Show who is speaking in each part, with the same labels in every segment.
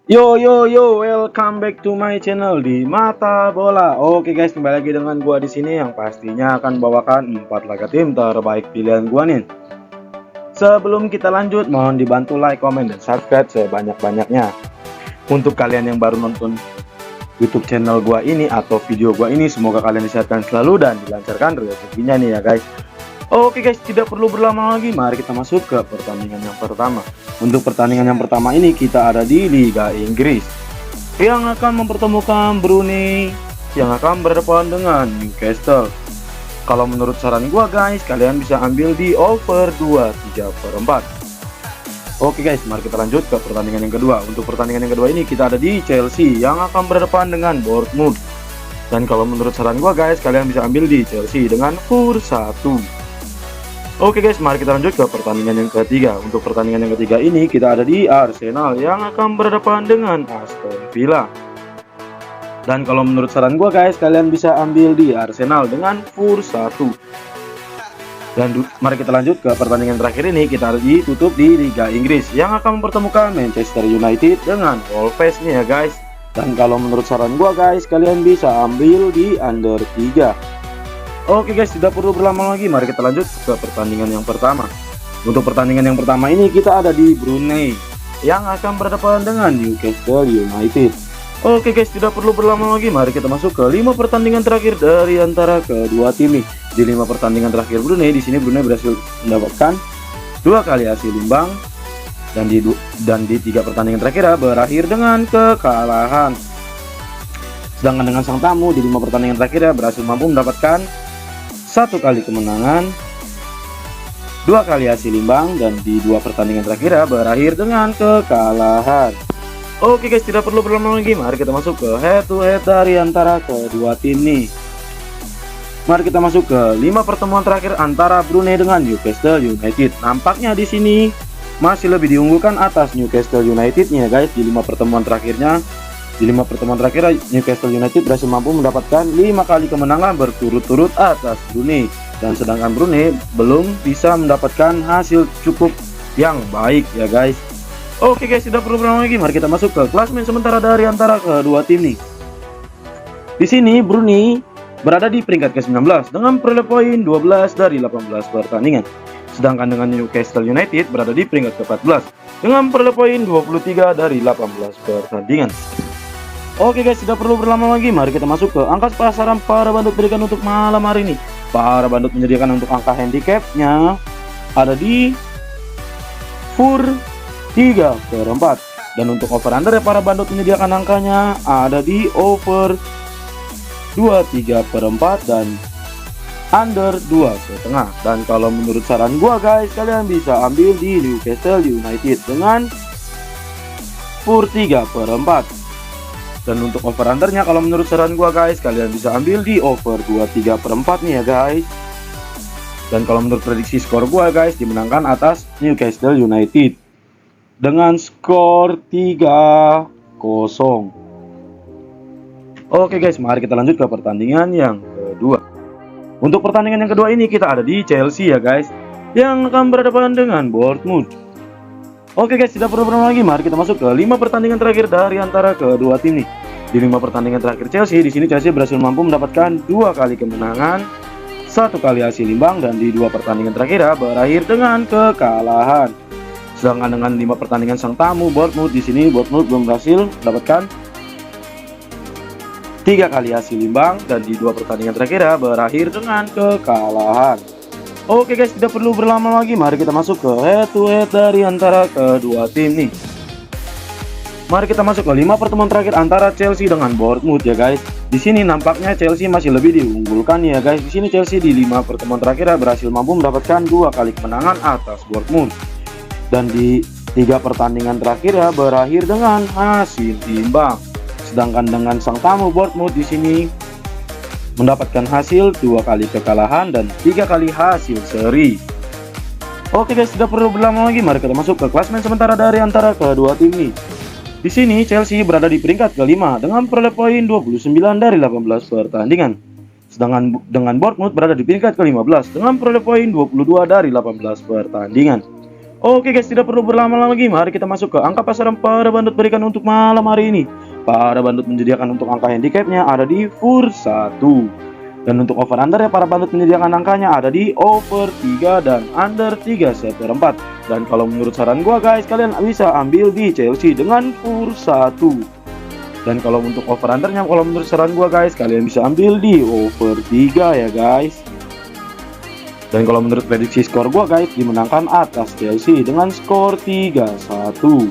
Speaker 1: Yo yo yo, welcome back to my channel di Mata Bola. Oke guys, kembali lagi dengan gua di sini yang pastinya akan bawakan 4 laga tim terbaik pilihan gua nih. Sebelum kita lanjut, mohon dibantu like, comment, dan subscribe sebanyak-banyaknya. Untuk kalian yang baru nonton YouTube channel gua ini atau video gua ini, semoga kalian disehatkan selalu dan dilancarkan rezekinya nih ya guys. Oke guys, tidak perlu berlama lagi, mari kita masuk ke pertandingan yang pertama. Untuk pertandingan yang pertama ini kita ada di Liga Inggris yang akan mempertemukan Brunei yang akan berhadapan dengan Newcastle. Kalau menurut saran gua guys, kalian bisa ambil di over 2,3/4. Oke guys, mari kita lanjut ke pertandingan yang kedua. Untuk pertandingan yang kedua ini kita ada di Chelsea yang akan berhadapan dengan Bournemouth. Dan kalau menurut saran gua guys, kalian bisa ambil di Chelsea dengan KUR 1. Oke guys, mari kita lanjut ke pertandingan yang ketiga. Untuk pertandingan yang ketiga ini kita ada di Arsenal yang akan berhadapan dengan Aston Villa. Dan kalau menurut saran gua guys, kalian bisa ambil di Arsenal dengan KUR 1. Dan mari kita lanjut ke pertandingan terakhir ini, kita ada ditutup di Liga Inggris yang akan mempertemukan Manchester United dengan Wolves nih ya guys. Dan kalau menurut saran gua guys, kalian bisa ambil di under 3. Oke guys, tidak perlu berlama lagi, mari kita lanjut ke pertandingan yang pertama. Untuk pertandingan yang pertama ini kita ada di Brunei yang akan berhadapan dengan Newcastle United. Oke guys, tidak perlu berlama lagi, mari kita masuk ke 5 pertandingan terakhir dari antara kedua tim nih. Di 5 pertandingan terakhir Brunei, di sini Brunei berhasil mendapatkan 2 kali hasil imbang dan di 3 pertandingan terakhir berakhir dengan kekalahan. Sedangkan dengan sang tamu di 5 pertandingan terakhir berhasil mampu mendapatkan 1 kali kemenangan, 2 kali hasil imbang, dan di 2 pertandingan terakhir berakhir dengan kekalahan. Oke guys, tidak perlu berlama lagi, mari kita masuk ke head to head dari antara kedua tim nih. Mari kita masuk ke 5 pertemuan terakhir antara Brunei dengan Newcastle United. Nampaknya di sini masih lebih diunggulkan atas Newcastle United nih ya guys. Di 5 pertemuan terakhirnya, di 5 pertemuan terakhir Newcastle United berhasil mampu mendapatkan 5 kali kemenangan berturut-turut atas Brunei. Dan sedangkan Brunei belum bisa mendapatkan hasil cukup yang baik ya guys. Oke guys, tidak perlu berlama lagi, mari kita masuk ke klasemen sementara dari antara kedua tim nih. Di sini Brunei berada di peringkat ke-19 dengan perolehan poin 12 dari 18 pertandingan. Sedangkan dengan Newcastle United berada di peringkat ke-14 dengan perolehan poin 23 dari 18 pertandingan. Oke guys, tidak perlu berlama lagi, mari kita masuk ke angka pasaran para bandut berikan untuk malam hari ini. Para bandut menyediakan untuk angka handicapnya ada di KUR 3/4. Dan untuk over under para bandut menyediakan angkanya ada di over 2,3/4 dan under 2,5. Dan kalau menurut saran gua guys, kalian bisa ambil di Newcastle United dengan KUR 3/4. Dan untuk over undernya kalau menurut saran gua guys, kalian bisa ambil di over 2,3/4 nih ya guys. Dan kalau menurut prediksi skor gua guys, dimenangkan atas Newcastle United dengan skor 3-0. Oke guys, mari kita lanjut ke pertandingan yang kedua. Untuk pertandingan yang kedua ini kita ada di Chelsea ya guys, yang akan berhadapan dengan Bournemouth. Oke guys, tidak perlu berlama lagi, mari kita masuk ke 5 pertandingan terakhir dari antara kedua tim nih. Di 5 pertandingan terakhir Chelsea, di sini Chelsea berhasil mampu mendapatkan 2 kali kemenangan, 1 kali hasil imbang, dan di 2 pertandingan terakhir berakhir dengan kekalahan. Sedangkan dengan 5 pertandingan sang tamu Bournemouth, di sini Bournemouth belum berhasil mendapatkan 3 kali hasil imbang, dan di 2 pertandingan terakhir berakhir dengan kekalahan. Oke guys, tidak perlu berlama lagi, mari kita masuk ke head to head dari antara kedua tim nih. Mari kita masuk ke 5 pertemuan terakhir antara Chelsea dengan Bournemouth ya guys. Di sini nampaknya Chelsea masih lebih diunggulkan ya guys. Di sini Chelsea di 5 pertemuan terakhir berhasil mampu mendapatkan 2 kali kemenangan atas Bournemouth. Dan di 3 pertandingan terakhir berakhir dengan hasil imbang. Sedangkan dengan sang tamu Bournemouth di sini mendapatkan hasil 2 kali kekalahan dan 3 kali hasil seri. Oke guys, tidak perlu berlama lagi, mari kita masuk ke klasemen sementara dari antara kedua tim ini. Di sini Chelsea berada di peringkat ke-5 dengan perolehan poin 29 dari 18 pertandingan. Sedangkan dengan Bournemouth berada di peringkat ke-15 dengan perolehan poin 22 dari 18 pertandingan. Oke guys, tidak perlu berlama-lama lagi, mari kita masuk ke angka pasaran para bandot berikan untuk malam hari ini. Para bandot menyediakan untuk angka handicapnya ada di FUR 1. Dan untuk over under ya, para bandot menyediakan angkanya ada di over 3 dan under 3/4. Dan kalau menurut saran gua guys, kalian bisa ambil di Chelsea dengan FUR 1. Dan kalau untuk over undernya, kalau menurut saran gua guys, kalian bisa ambil di over 3 ya guys. Dan kalau menurut prediksi skor gua guys, dimenangkan atas Chelsea dengan skor 3-1.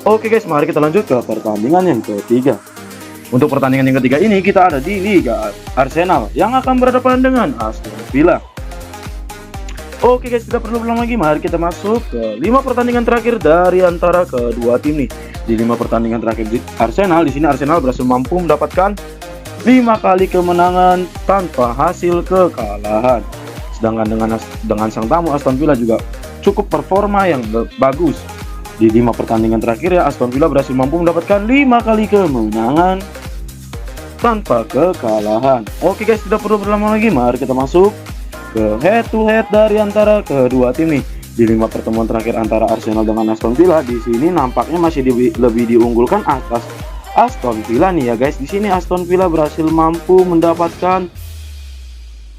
Speaker 1: Oke guys, mari kita lanjut ke pertandingan yang ketiga. Untuk pertandingan yang ketiga ini kita ada di Liga Arsenal yang akan berhadapan dengan Aston Villa. Oke guys, tidak perlu berlama lagi, mari kita masuk ke 5 pertandingan terakhir dari antara kedua tim nih. Di 5 pertandingan terakhir di Arsenal, di sini Arsenal berhasil mampu mendapatkan 5 kali kemenangan tanpa hasil kekalahan. Sedangkan dengan sang tamu Aston Villa juga cukup performa yang bagus. Di 5 pertandingan terakhir ya, Aston Villa berhasil mampu mendapatkan 5 kali kemenangan tanpa kekalahan. Oke guys, tidak perlu berlama lagi, mari kita masuk ke head to head dari antara kedua tim nih. Di 5 pertemuan terakhir antara Arsenal dengan Aston Villa, di sini nampaknya masih lebih diunggulkan atas Aston Villa nih ya guys. Di sini Aston Villa berhasil mampu mendapatkan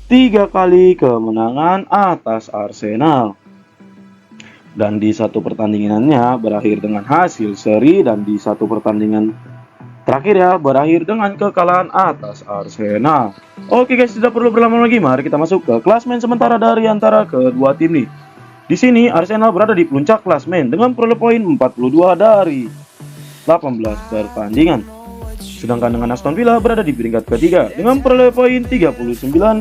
Speaker 1: 3 kali kemenangan atas Arsenal. Dan di satu pertandingannya berakhir dengan hasil seri, dan di satu pertandingan terakhir ya berakhir dengan kekalahan atas Arsenal. Oke guys, tidak perlu berlama lagi, mari kita masuk ke klasmen sementara dari antara kedua tim nih. Di sini Arsenal berada di puncak klasmen dengan peroleh poin 42 dari 18 pertandingan. Sedangkan dengan Aston Villa berada di peringkat ketiga dengan peroleh poin 39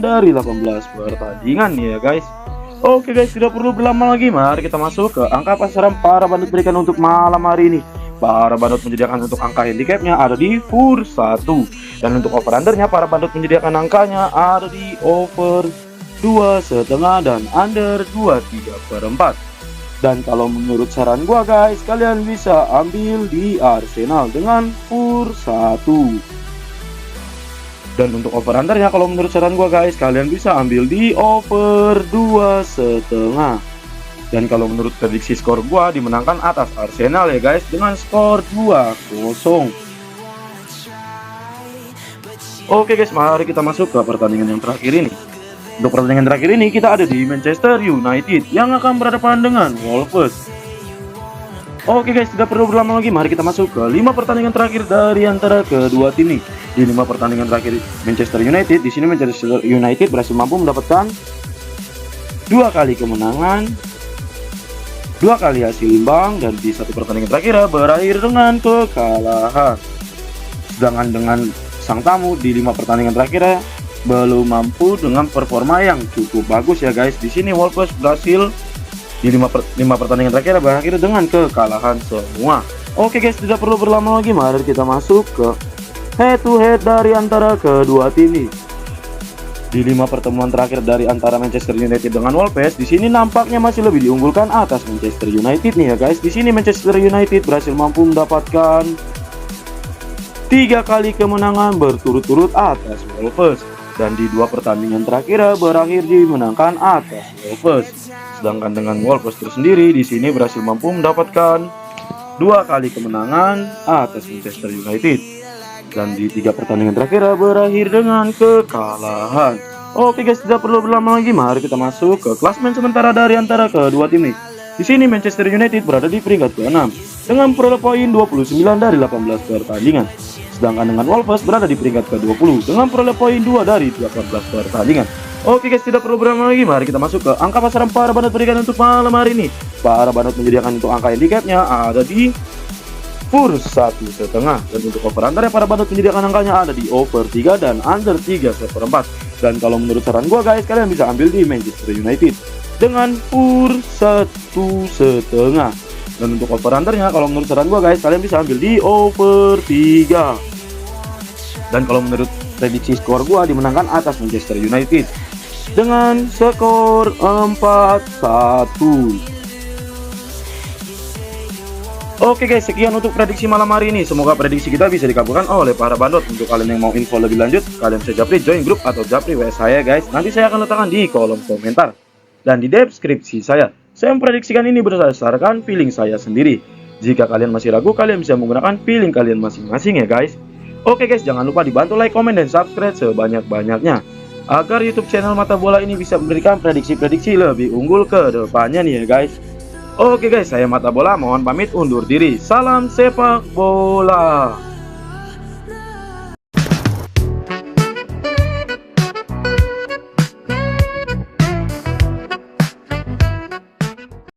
Speaker 1: dari 18 pertandingan ya guys. Oke guys, tidak perlu berlama lagi, mari kita masuk ke angka pasaran para bandot berikan untuk malam hari ini. Para bandot menyediakan untuk angka handicapnya ada di FUR 1. Dan untuk over undernya, para bandot menyediakan angkanya ada di over 2,5 dan under 2/3/4. Dan kalau menurut saran gua guys, kalian bisa ambil di Arsenal dengan FUR 1. Dan untuk over undernya, kalau menurut saran gua guys, kalian bisa ambil di over 2,5. Dan kalau menurut prediksi skor gua, dimenangkan atas Arsenal ya guys dengan skor 2-0. Oke guys, mari kita masuk ke pertandingan yang terakhir ini. Untuk pertandingan terakhir ini kita ada di Manchester United yang akan berhadapan dengan Wolves. Oke guys, tidak perlu berlama lagi, mari kita masuk ke 5 pertandingan terakhir dari antara kedua tim nih. Di 5 pertandingan terakhir Manchester United, di sini Manchester United berhasil mampu mendapatkan 2 kali kemenangan, 2 kali hasil imbang, dan di satu pertandingan terakhir berakhir dengan kekalahan. Sedangkan dengan sang tamu di 5 pertandingan terakhir belum mampu dengan performa yang cukup bagus ya guys. Di sini Wolves berhasil di 5 pertandingan terakhir berakhir dengan kekalahan semua. Oke guys, tidak perlu berlama lagi, mari kita masuk ke head to head dari antara kedua tim ini. Di 5 pertemuan terakhir dari antara Manchester United dengan Wolves, di sini nampaknya masih lebih diunggulkan atas Manchester United nih ya guys. Di sini Manchester United berhasil mampu mendapatkan 3 kali kemenangan berturut-turut atas Wolves. Dan di 2 pertandingan terakhir berakhir dimenangkan atas Wolves. Sedangkan dengan Wolves tersendiri di sini berhasil mampu mendapatkan 2 kali kemenangan atas Manchester United. Dan di 3 pertandingan terakhir berakhir dengan kekalahan. Oke guys, tidak perlu berlama lagi, mari kita masuk ke klasmen sementara dari antara kedua tim nih. Di sini Manchester United berada di peringkat ke-6 dengan peroleh poin 29 dari 18 pertandingan. Sedangkan dengan Wolves berada di peringkat ke-20 dengan peroleh poin 2 dari 18 pertandingan. Oke guys, tidak perlu berlama lagi, mari kita masuk ke angka pasaran para bandot berikan untuk malam hari ini. Para bandot menyediakan untuk angka handicapnya ada di FUR 1,5. Dan untuk over under para bandot menyediakan angkanya ada di over 3 dan under 3/4. Dan kalau menurut saran gua guys, kalian bisa ambil di Manchester United dengan FUR 1,5. Dan untuk over undernya, kalau menurut saran gua guys, kalian bisa ambil di over 3. Dan kalau menurut prediksi skor gua, dimenangkan atas Manchester United dengan skor 4-1. Oke guys, sekian untuk prediksi malam hari ini. Semoga prediksi kita bisa dikabulkan oleh para bandot. Untuk kalian yang mau info lebih lanjut, kalian bisa japri join grup atau japri WS saya guys. Nanti saya akan letakkan di kolom komentar. dan di deskripsi saya. Saya memprediksikan ini berdasarkan feeling saya sendiri. Jika kalian masih ragu, kalian bisa menggunakan feeling kalian masing-masing ya guys. Oke guys, jangan lupa dibantu like, komen, dan subscribe sebanyak-banyaknya agar YouTube channel Mata Bola ini bisa memberikan prediksi-prediksi lebih unggul ke depannya nih ya guys. Oke guys, saya Mata Bola mohon pamit undur diri. Salam sepak bola.